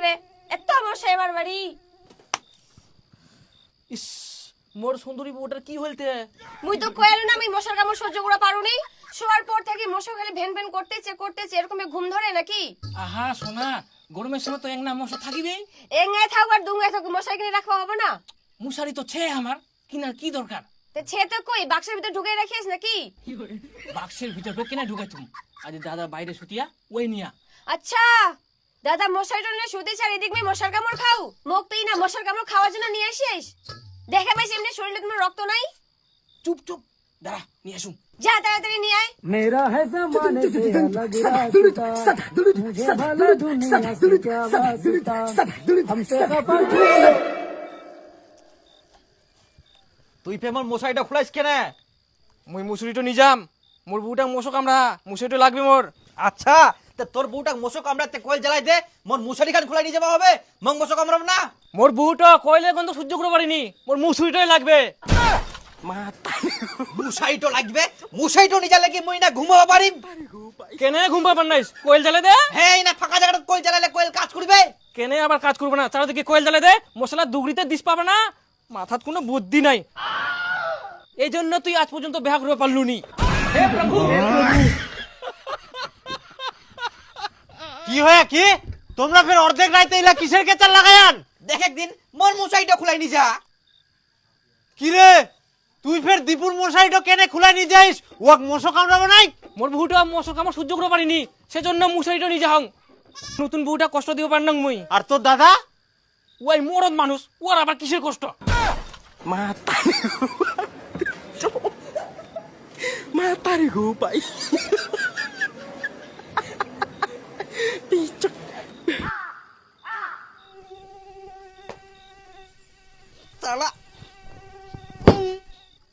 রে এত মশাই আমার বাড়ি। ইস মোর সুন্দরী বউটার কি হইলতে? মুই তো কইলাম না আমি মশার কামড় সহ্য করা পারুনি। শোয়ার পর থেকে মশা খালি ভেন ভেন করতেছে এরকম ঘুম ধরে নাকি? আহা সোনা, গরমের সময় তো এক না মশা থাকিবে। এঙ্গায় থাক আর দুঙ্গায় থাক, মশাই কিনে রাখবা হবে না? মশারি তো ছে আমার, কিনার কি দরকার? তে ছে তো কই বাক্সের ভিতর ঢুকাই রাখিস নাকি? বাক্সের ভিতর কেনা ঢুকাই তুমি? আজ দাদা বাইরে শুতিয়া ওই নিয়া। আচ্ছা দাদা মশারিটা নিয়ে শুতে চার এদিক মে মশার কামড় খাও, মুখ পেই না মশার কামড় খাওয়ার জন্য নিয়ে আসিস। দেখে পাইছি এমনি শরীরে তোমার রক্ত নাই। চুপ চুপ, দাঁড়া নিয়ে আসুন। যা তাড়াতাড়ি নিয়ে আয়। मेरा है जमाने से अलग रास्ता मुझे भला दुनिया से क्या वास्ता हमसे खफा क्यों তুই ফেমর মশাইটা খুলাইস কেনে? মুই মুসুরিটো নিজাম, মোর বউটা মশা কামড়া, মুসুরিটো লাগবে মোর। আচ্ছা তে তোর বউটা মশক কামড়াতে কয়েল জ্বালাই দে, মোর মশারি খান খুলাই নিয়ে যাওয়া হবে, মং মশক কামড়াব না। মোর বউটা কইলে গন্ধ সহ্য করতে পারিনি, মোর মুসুরিটোই লাগবে। মশাইটো লাগবে, মশাইটো নিয়ে যালে কি মুই না ঘুমাবো পারিম? কেনে ঘুম পাবার নাইস, কোয়েল জ্বালে দে। হ্যাঁ এই না ফাঁকা জায়গাটা কয়েল জ্বালালে কয়েল কাজ করবে। কেনে আবার কাজ করবে না, চারিদিকে কোয়েল জ্বালে দে, মশলা দুগড়িতে দিস পাবে না। মাথাত কোনো বুদ্ধি নাই, এই জন্য তুই আজ পর্যন্ত বিয়া করতে পারলুনি। কি হয় কি তোমরা ফের অর্ধেক রাইতে ইলা কিসের কেচার লাগায়ান? দেখ একদিন মোর মশাইটা খুলাই নিয়ে যা। কি রে তুই ফের দীপুর মশাইটা কেনে খুলাই নিয়ে যাইস? ওয়াক মশা কামড়াবো নাই? মোর বউটা মশা কামড় সহ্য করতে পারিনি, সেজন্য মুসারিটা নিজে হং। নতুন বউটা কষ্ট দিব পার না মুই। আর তোর দাদা? ওই মরদ মানুষ, ওর আবার কিসের কষ্ট? শালা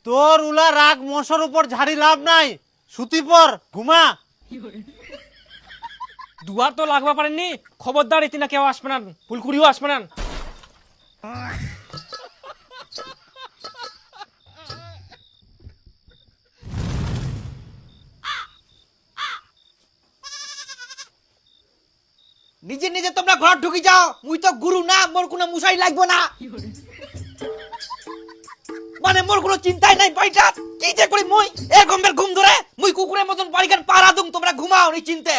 তোর উলা রাগ মশার উপর ঝাড়ি লাভ নাই, সুতি পর ঘুমা। দুয়ার তো লাগবা পারেননি, খবরদার এতে না কেউ আসবে না, ফুলকুড়িও আসবে না। নিজে নিজে তোমরা ঘর ঢুকি যাও, মুই তো গুরু না, মোর কোনো মশাই লাগবে না। মানে মোর কোনো চিন্তাই নাই বাইটা, কি যে করি মুই এ গম্বের ঘুম ধরে, মুই কুকুরের মতন বাড়িখান পাড়া দুম, তোমরা ঘুমাও নি চিনতে।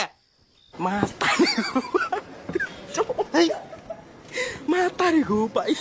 মা তারি গো পাই